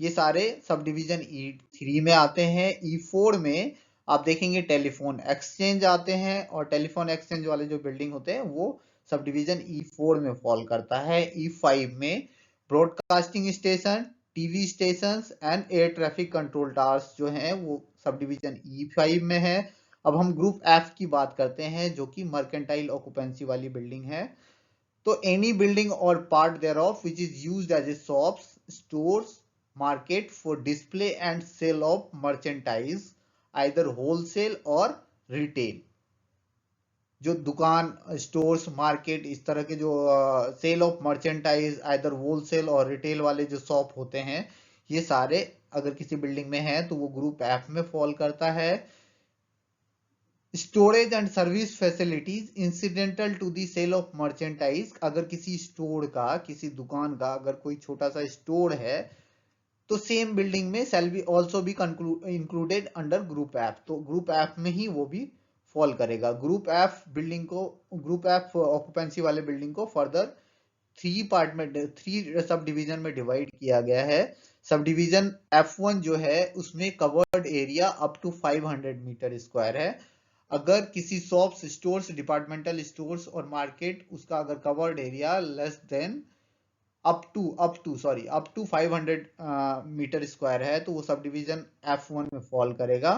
ये सारे सब डिवीजन E3 में आते हैं। E4 में आप देखेंगे टेलीफोन एक्सचेंज आते हैं, और टेलीफोन एक्सचेंज वाले जो बिल्डिंग होते हैं वो सब डिवीजन E4 में फॉल करता है। E5 में broadcasting station, TV station and air traffic control towers जो हैं वो सब डिवीजन E5 में है। अब हम ग्रुप F की बात करते हैं जो कि मर्केंटाइल ऑक्यूपेंसी वाली बिल्डिंग है। तो एनी बिल्डिंग और part thereof which is used as a shops, stores, market for display and sale of merchandise either wholesale और retail। जो दुकान, स्टोर्स, मार्केट, इस तरह के जो sale of merchandise either wholesale or retail वाले जो शॉप होते हैं, ये सारे अगर किसी बिल्डिंग में है तो वो ग्रुप F में फॉल करता है। Storage and service facilities incidental to the sale of merchandise, अगर किसी स्टोर का, किसी दुकान का अगर कोई छोटा सा स्टोर है तो सेम बिल्डिंग में shall be also be included under group F, तो ग्रुप एफ में ही वो भी फॉल करेगा। ग्रुप एफ बिल्डिंग को, ग्रुप एफ ऑक्यूपेंसी वाले बिल्डिंग को फर्दर थ्री पार्ट में, थ्री सब डिवीजन में डिवाइड किया गया है। सब डिवीजन F1 जो है उसमें covered area up to 500 metre square है। अगर किसी shops, stores, departmental stores or market, उसका अगर covered area less than up to 500 metre square है तो वो सब डिवीजन F1 में फॉल करेगा।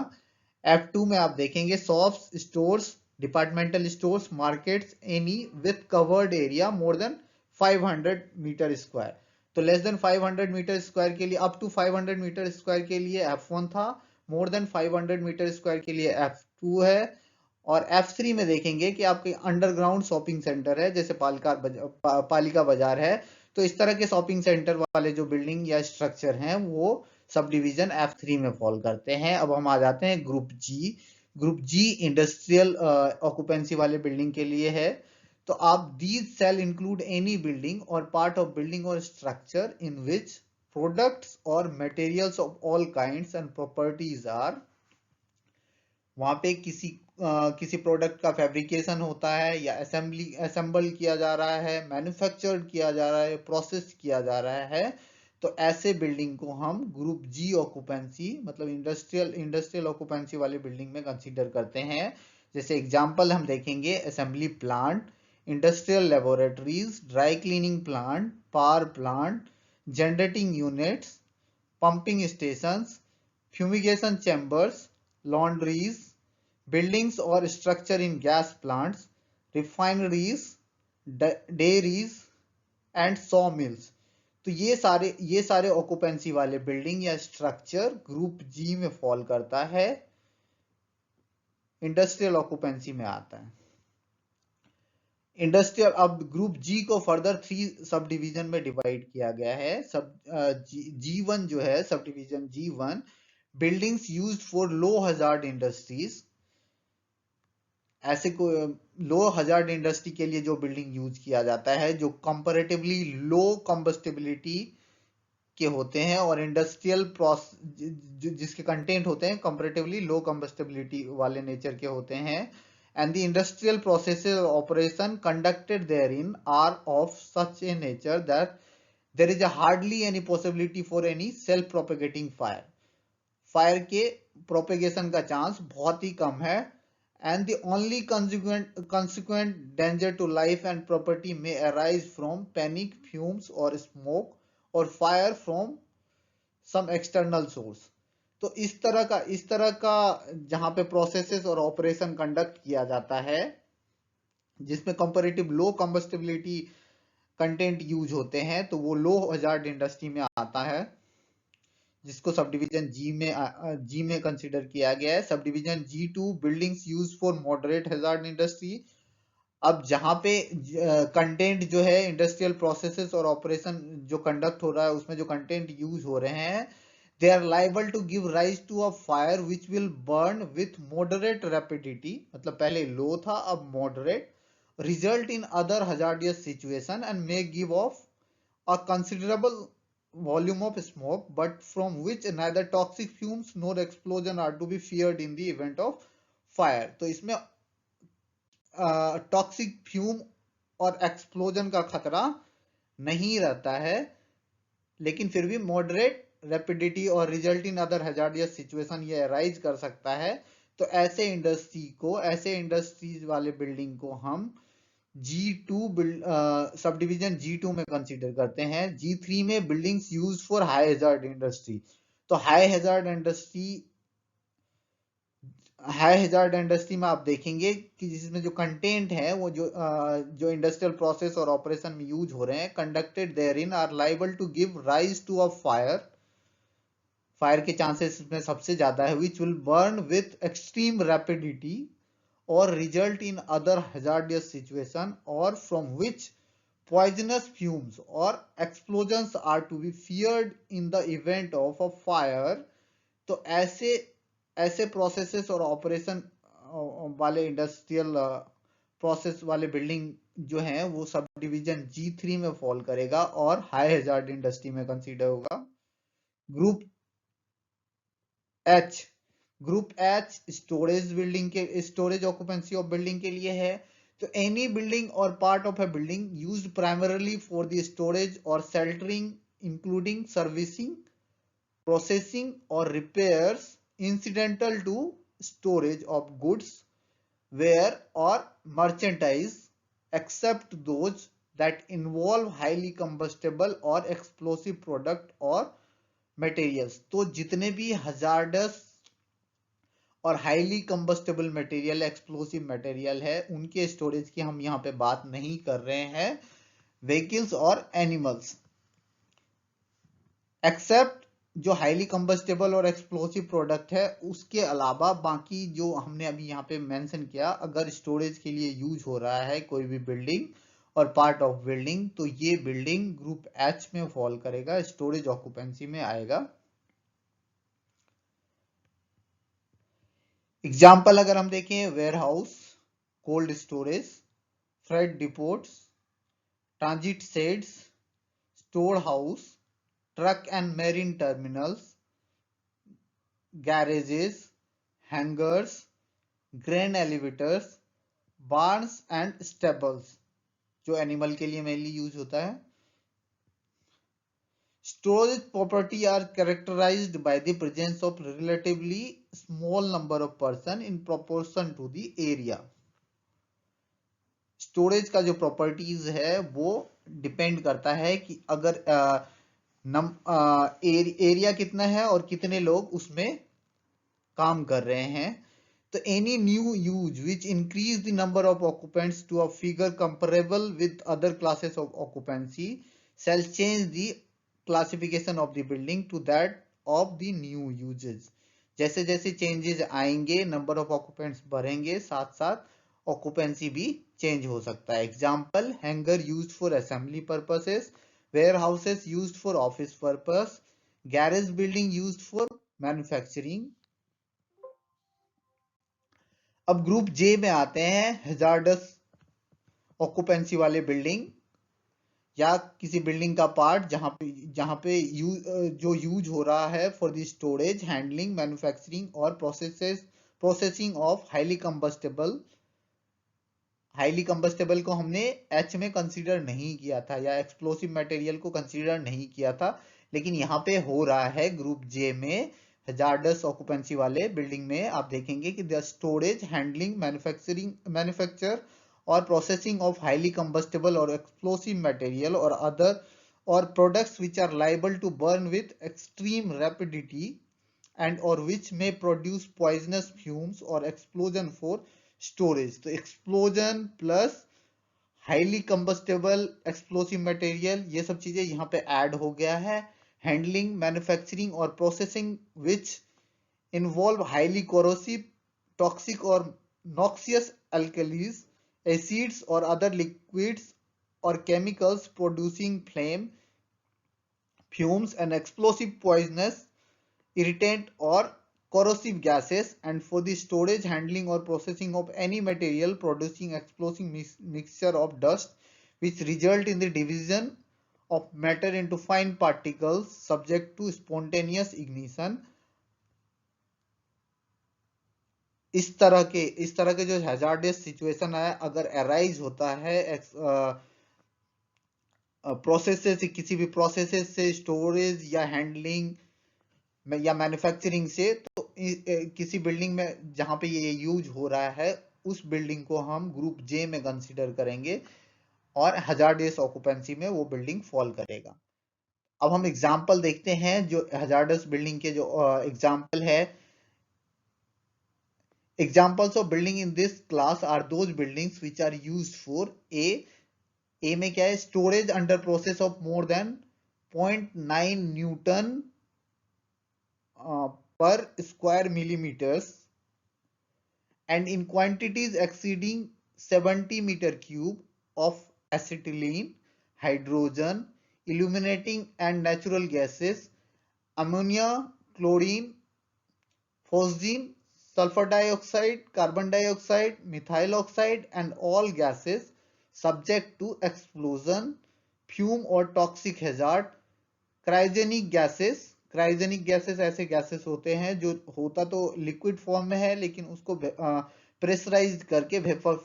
F2 में आप देखेंगे shops, stores, departmental stores, markets, any with covered area more than 500 metre square. तो लेस देन 500 मीटर स्क्वायर के लिए, अप टू 500 मीटर स्क्वायर के लिए F1 था, मोर देन 500 मीटर स्क्वायर के लिए F2 है। और F3 में देखेंगे कि आपके अंडरग्राउंड शॉपिंग सेंटर है, जैसे पालिका बाजार है, तो इस तरह के शॉपिंग सेंटर वाले जो बिल्डिंग या स्ट्रक्चर हैं वो सब डिवीजन F3 में फॉल करते हैं। अब हम आ जाते हैं group G. Group G industrial occupancy वाले बिल्डिंग के लिए है। तो आप, these shall include any building और पार्ट ऑफ बिल्डिंग और structure in which products or materials of all kinds and properties are, वहां पे किसी प्रोडक्ट का फैब्रिकेशन होता है या असेंबल किया जा रहा है, मैन्युफैक्चर्ड किया जा रहा है, प्रोसेस किया जा रहा है, तो ऐसे बिल्डिंग को हम ग्रुप जी ऑक्यूपेंसी, मतलब इंडस्ट्रियल ऑक्यूपेंसी वाली बिल्डिंग में कंसीडर करते हैं। जैसे एग्जांपल हम देखेंगे, assembly plant, industrial laboratories, dry cleaning plant, power plant, generating units, pumping stations, fumigation chambers, laundries, buildings or structure in gas plants, refineries, dairies and sawmills। तो ये सारे ऑक्यूपेंसी वाले बिल्डिंग या स्ट्रक्चर ग्रुप जी में fall करता है, industrial occupancy में आता है। इंडस्ट्रियल, अब ग्रुप जी को फर्दर थ्री सब डिवीजन में डिवाइड किया गया है। G1 जो है, sub division G1, buildings used for low hazard industries, ऐसे को लो हजार्ड इंडस्ट्री के लिए जो बिल्डिंग यूज किया जाता है, जो कंपैरेटिवली लो कंबस्टिबिलिटी के होते हैं, और इंडस्ट्रियल जिसके कंटेंट होते हैं कंपैरेटिवली लो कंबस्टिबिलिटी वाले नेचर के होते हैं, and the industrial processes or operation conducted therein are of such a nature that there is a hardly any possibility for any self propagating fire। Fire के प्रोपेगेशन का chance बहुत ही कम है। And the only consequent danger to life and property may arise from panic, fumes or smoke or fire from some external source। तो इस तरह का जहां पे प्रोसेसेस और ऑपरेशन कंडक्ट किया जाता है जिसमें कंपैरेटिव लो कंबस्टिबिलिटी कंटेंट यूज होते हैं, तो वो लो हजार्ड इंडस्ट्री में आता है, जिसको सब डिवीजन जी में कंसीडर किया गया है। Sub division G2, buildings use for moderate hazard industry. अब जहां पे कंटेंट जो है इंडस्ट्रियल प्रोसेसेस और ऑपरेशन जो कंडक्ट हो रहा है उसमें जो कंटेंट यूज हो रहे हैं, they are liable to give rise to a fire which will burn with moderate rapidity, मतलब पहले लो था अब moderate, result in other hazardous situation and may give off a considerable volume of smoke, but from which neither toxic fumes nor explosion are to be feared in the event of fire। तो इसमें toxic fume और explosion का खतरा नहीं रहता है, लेकिन फिर भी मॉडरेट रैपिडिटी और result in other hazardous situation ये अराइज कर सकता है। तो ऐसे इंडस्ट्रीज वाले बिल्डिंग को हम G2 सब डिवीजन G2 में कंसीडर करते हैं। G3 में buildings use for high hazard industry. तो हाई हजार्ड इंडस्ट्री में आप देखेंगे कि जिसमें जो कंटेंट है वो जो इंडस्ट्रियल प्रोसेस और ऑपरेशन में यूज हो रहे हैं, conducted therein are liable to give rise to a fire के चांसेस इसमें सबसे ज्यादा है, which will burn with extreme rapidity और result in other hazardous situation, और from which poisonous fumes or explosions are to be feared in the event of a fire। तो ऐसे processes और ऑपरेशन वाले इंडस्ट्रियल प्रोसेस वाले building जो हैं वो सब डिवीजन G3 में फॉल करेगा और हाई हजार्ड इंडस्ट्री में कंसीडर होगा। Group H, group H storage occupancy of building के लिए है। तो एनी बिल्डिंग और part of a building used primarily for the storage और sheltering including servicing, processing or repairs incidental to storage of goods, ware or merchandise except those that involve highly combustible or explosive product or materials। तो जितने भी hazardous और highly combustible material, explosive material है, उनके storage की हम यहाँ पे बात नहीं कर रहे हैं, व्हीकल्स और एनिमल्स, एक्सेप्ट जो highly combustible or explosive product है उसके अलावा बाकी जो हमने अभी यहाँ पे मेंशन किया, अगर स्टोरेज के लिए यूज हो रहा है कोई भी बिल्डिंग और पार्ट ऑफ बिल्डिंग, तो ये बिल्डिंग ग्रुप एच में फॉल करेगा, स्टोरेज ऑक्यूपेंसी में आएगा। एग्जाम्पल अगर हम देखें, warehouse, cold storage, freight depots, transit sheds, storehouse, truck and marine terminals, garages, hangars, grain elevators, barns and stables, जो एनिमल के लिए मेनली यूज होता है। Storage property are characterized by the presence of relatively small number of person in proportion to the area। Storage का जो properties है वो depend करता है कि अगर एरिया कितना है और कितने लोग उसमें काम कर रहे हैं। तो any new use which increase the number of occupants to a figure comparable with other classes of occupancy shall change the classification of the building to that of the new uses। जैसे जैसे changes आएंगे, number of occupants बढ़ेंगे, साथ साथ occupancy भी change हो सकता है। Example, hangar used for assembly purposes, warehouses used for office purpose, garage building used for manufacturing. अब ग्रुप जे में आते हैं, हैजार्डस ऑक्यूपेंसी वाले बिल्डिंग या किसी बिल्डिंग का पार्ट जहां पे जो यूज हो रहा है for the storage, handling, manufacturing or processing of highly combustible को हमने एच में कंसीडर नहीं किया था या एक्सप्लोसिव मटेरियल को कंसीडर नहीं किया था, लेकिन यहाँ पे हो रहा है ग्रुप जे में हैजार्डस ऑक्यूपेंसी वाले बिल्डिंग में। आप देखेंगे कि the storage, handling, manufacture or processing of highly combustible or explosive material or other or products which are liable to burn with extreme rapidity and or which may produce poisonous fumes or explosion for storage. तो explosion plus highly combustible explosive material, ये सब चीजें यहाँ पे add हो गया है। Handling, manufacturing or processing which involve highly corrosive, toxic or noxious alkalis, acids or other liquids और chemicals producing flame, fumes and explosive poisonous, irritant or corrosive gases, and for the storage, handling or processing of any material producing explosive mixture of dust which result in the division of matter into fine particles subject to spontaneous ignition। इस तरह के जो hazardous situation है अगर arise होता है process से, किसी भी प्रोसेस से, स्टोरेज या हैंडलिंग या मैन्युफैक्चरिंग से, तो किसी बिल्डिंग में जहां पे ये यूज हो रहा है उस बिल्डिंग को हम ग्रुप जे में कंसीडर करेंगे और हैजार्डियस ऑक्यूपेंसी में वो बिल्डिंग फॉल करेगा। अब हम एग्जांपल देखते हैं जो हैजार्डियस बिल्डिंग के जो एग्जांपल है। Examples of building in this class are those buildings which are used for a में क्या है, storage under process of more than 0.9 newton per square millimeters and in quantities exceeding 70 meter cube of acetylene, hydrogen, illuminating and natural gases, ammonia, chlorine, phosgene, sulfur dioxide, carbon dioxide, methyl oxide, and all gases subject to explosion, fume or toxic hazard. Cryogenic gases ऐसे gases होते हैं जो होता तो liquid form में है, लेकिन उसको प्रेशराइज्ड करके वेपर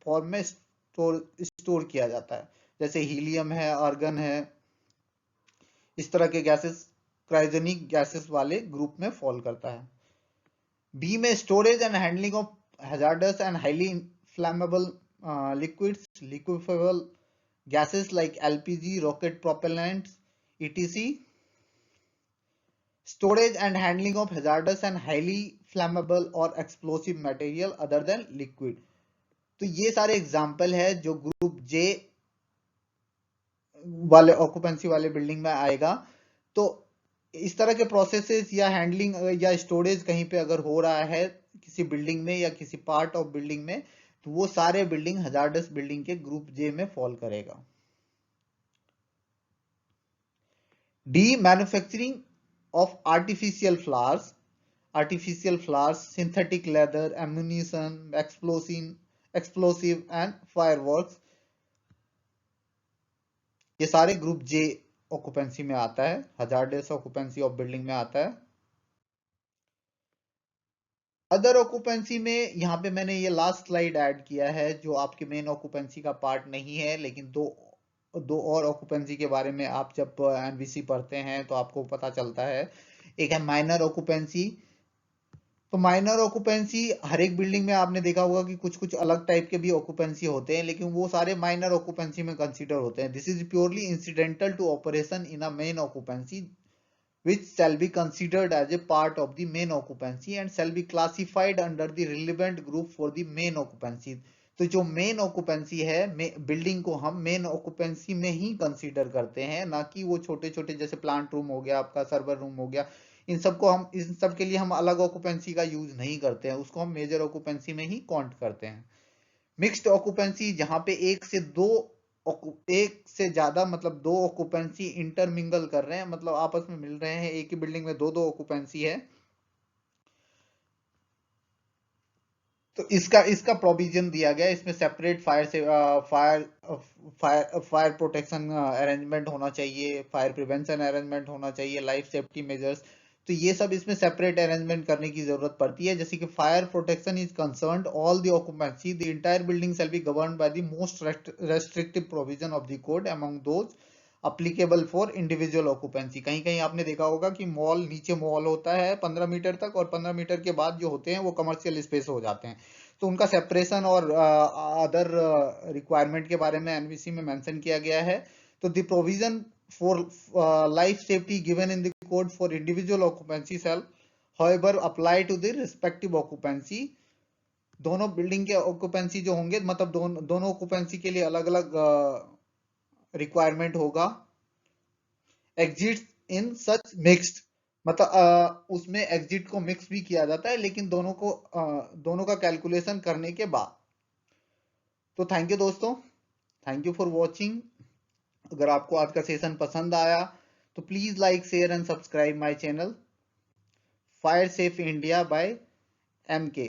फॉर्म में स्टोर किया जाता है, जैसे हीलियम है, आर्गन है। इस तरह के गैसेस क्रायोजेनिक गैसेस वाले ग्रुप में फॉल करता है। बी में storage and handling of hazardous and highly flammable liquids, liquefiable gases like LPG, rocket propellants, etc. Storage and handling of hazardous and highly flammable or explosive material other than liquid. तो ये सारे example है जो group जे वाले occupancy वाले building में आएगा। तो इस तरह के प्रोसेसेस या हैंडलिंग या स्टोरेज कहीं पे अगर हो रहा है किसी बिल्डिंग में या किसी पार्ट ऑफ बिल्डिंग में, तो वो सारे बिल्डिंग हजार्डस बिल्डिंग के ग्रुप जे में फॉल करेगा। D. Manufacturing of artificial flowers, synthetic leather, ammunition, explosive and fireworks. ये सारे ग्रुप जे ऑक्यूपेंसी में आता है, हजार्डस ऑक्यूपेंसी ऑफ बिल्डिंग में आता है। अदर ऑक्यूपेंसी में यहाँ पे मैंने ये लास्ट स्लाइड ऐड किया है जो आपके मेन ऑक्यूपेंसी का पार्ट नहीं है, लेकिन दो और ऑक्यूपेंसी के बारे में आप जब एनवीसी पढ़ते हैं तो आपको पता चलता है। एक है माइनर ऑक्यूपेंसी। तो माइनर ऑक्यूपेंसी हर एक बिल्डिंग में आपने देखा होगा कि कुछ कुछ अलग टाइप के भी ऑक्यूपेंसी होते हैं, लेकिन वो सारे माइनर ऑक्यूपेंसी में कंसीडर होते हैं। This is purely incidental to operation in a main occupancy which shall be considered as a part of the main occupancy and shall be classified under the relevant group for the main occupancy. तो जो main occupancy है building को हम main occupancy में ही consider करते हैं, ना कि वो छोटे छोटे जैसे प्लांट रूम हो गया, आपका सर्वर रूम हो गया, इन सब के लिए हम अलग ऑक्यूपेंसी का यूज नहीं करते हैं, उसको हम मेजर ऑक्यूपेंसी में ही काउंट करते हैं। मिक्स्ड ऑक्यूपेंसी जहां पे एक से ज्यादा मतलब दो ऑक्यूपेंसी इंटरमिंगल कर रहे हैं, मतलब आपस में मिल रहे हैं, एक ही बिल्डिंग में दो ऑक्यूपेंसी है, तो इसका प्रोविजन दिया गया। इसमें सेपरेट फायर प्रोटेक्शन अरेंजमेंट होना चाहिए, फायर प्रिवेंशन अरेंजमेंट होना चाहिए, लाइफ सेफ्टी मेजर्स, तो ये सब इसमें सेपरेट अरेंजमेंट करने की जरूरत पड़ती है। जैसे कि fire protection is concerned all the occupancy, the entire building shall be governed by the most restrictive provision of the code among those applicable for individual occupancy. कहीं कहीं आपने देखा होगा कि नीचे मॉल होता है 15 मीटर तक, और 15 मीटर के बाद जो होते हैं वो कमर्शियल स्पेस हो जाते हैं, तो उनका सेपरेशन और अदर रिक्वायरमेंट के बारे में एनवीसी में मेंशन किया गया है। तो the provision for life safety given in the code for individual occupancy shall however apply to the respective occupancy. दोनों बिल्डिंग के ऑक्यूपेंसी जो होंगे, मतलब दोनों ऑक्यूपेंसी के लिए अलग अलग रिक्वायरमेंट होगा। एग्जिट इन सच मिक्स्ड, मतलब उसमें एग्जिट को मिक्स भी किया जाता है, लेकिन दोनों का कैलकुलेशन करने के बाद। तो थैंक यू दोस्तों, थैंक यू फॉर वॉचिंग। अगर आपको आज का सेशन पसंद आया तो please like, share and subscribe my channel fire safe India by MK।